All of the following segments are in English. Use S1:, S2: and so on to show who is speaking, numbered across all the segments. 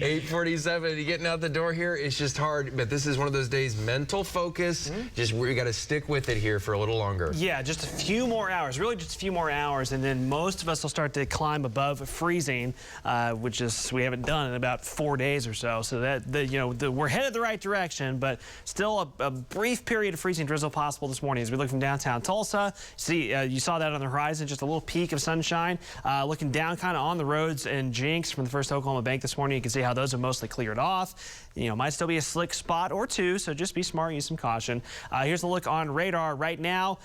S1: 8:47, you getting out the door here, it's just hard, but this is one of those days, mental focus, just we got to stick with it here for a little longer.
S2: Yeah, just a few more hours, really just a few more hours, and then most of us will start to climb above freezing, which is we haven't done in about 4 days or so. So that, we're headed the right direction, but still a brief period of freezing drizzle possible this morning as we look from downtown Tulsa. See, you saw that on the horizon, just a little peak of sunshine. Looking down kind of on the roads and Jinx from the First Oklahoma Bank this morning, you can see how those have mostly cleared off. Might still be a slick spot or two, so just be smart, use some caution. Here's a look on radar right now.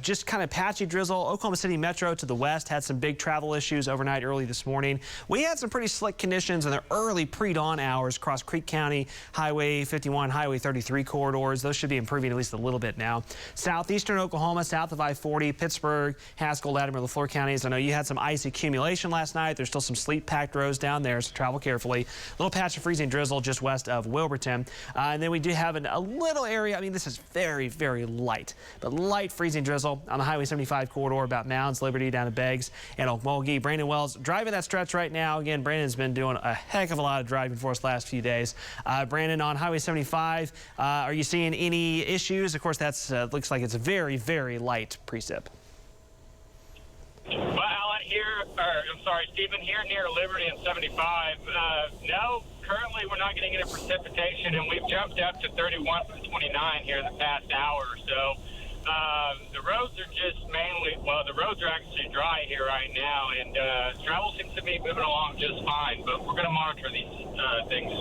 S2: Just kind of patchy drizzle. Oklahoma City Metro to the west had some big travel issues overnight early this morning. We had some pretty slick conditions in the early pre-dawn hours across Creek County, Highway 51, Highway 33 corridors. Those should be improving at least a little bit now. Southeastern Oklahoma, south of I-40, Pittsburgh, Haskell, Latimer, LaFleur counties. I know you had some ice accumulation last night. There's still some sleet-packed roads down there, so travel carefully. A little patch of freezing drizzle just west of Wilburton. And then we do have a little area. I mean, this is very, very light, but light freezing drizzle on the Highway 75 corridor about Mounds, Liberty down to Beggs and Okmulgee. Brandon Wells driving that stretch right now. Again, Brandon's been doing a heck of a lot of driving for us last few days. Brandon, on Highway 75, are you seeing any issues? Of course, that's looks like it's a very, very light precip.
S3: Well, Stephen, here near Liberty and 75, no, currently we're not getting any precipitation, and we've jumped up to 31 from 29 here in the past hour or so. The roads are just the roads are actually dry here right now, and travel seems to be moving along just fine, but we're going to monitor these things.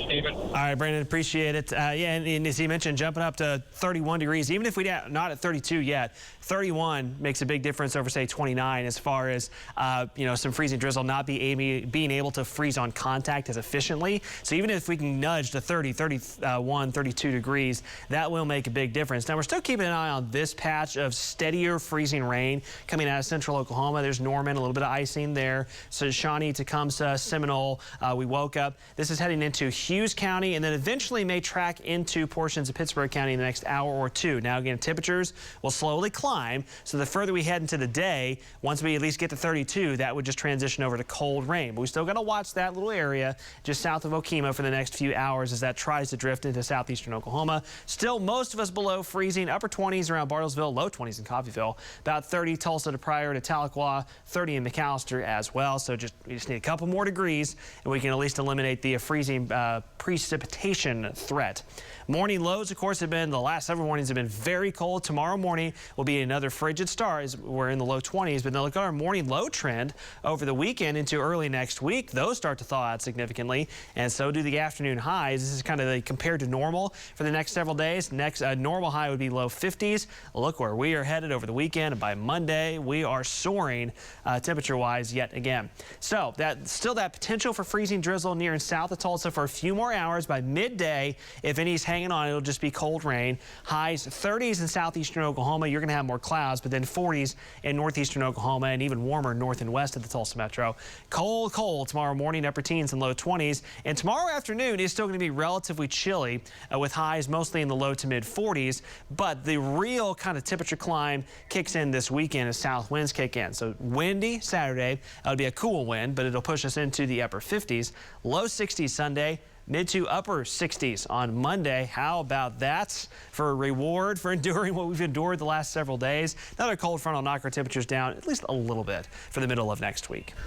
S3: Stephen.
S2: All right, Brandon, appreciate it. Yeah, and as he mentioned, jumping up to 31 degrees, even if we're not at 32 yet, 31 makes a big difference over, say, 29 as far as, some freezing drizzle not being able to freeze on contact as efficiently. So even if we can nudge to 30, 31, 32 degrees, that will make a big difference. Now, we're still keeping an eye on this patch of steadier freezing rain coming out of central Oklahoma. There's Norman, a little bit of icing there. So Shawnee, Tecumseh, Seminole, we woke up. This is heading into Hughes County, and then eventually may track into portions of Pittsburgh County in the next hour or two. Now, again, temperatures will slowly climb, so the further we head into the day, once we at least get to 32, that would just transition over to cold rain. But we still got to watch that little area just south of Okemah for the next few hours as that tries to drift into southeastern Oklahoma. Still, most of us below freezing, upper 20s around Bartlesville, low 20s in Coffeyville, about 30 Tulsa to Pryor to Tahlequah, 30 in McAllister as well. So we just need a couple more degrees, and we can at least eliminate the freezing precipitation threat. Morning lows, of course, the last several mornings have been very cold. Tomorrow morning will be another frigid start as we're in the low 20s. But then look at our morning low trend over the weekend into early next week. Those start to thaw out significantly, and so do the afternoon highs. This is kind of compared to normal for the next several days. Next normal high would be low 50s. Look where we are headed over the weekend, and by Monday we are soaring temperature-wise yet again. So still that potential for freezing drizzle near and south of Tulsa for a few more hours. By midday, if any's hanging on, it'll just be cold rain. Highs 30s in southeastern Oklahoma. You're going to have more clouds, but then 40s in northeastern Oklahoma and even warmer north and west of the Tulsa Metro. Cold tomorrow morning, upper teens and low 20s. And tomorrow afternoon is still going to be relatively chilly with highs mostly in the low to mid 40s. But the real kind of temperature climb kicks in this weekend as south winds kick in. So windy Saturday. It'll be a cool wind, but it'll push us into the upper 50s. Low 60s Sunday. Mid to upper 60s on Monday. How about that for a reward for enduring what we've endured the last several days? Another cold front will knock our temperatures down at least a little bit for the middle of next week.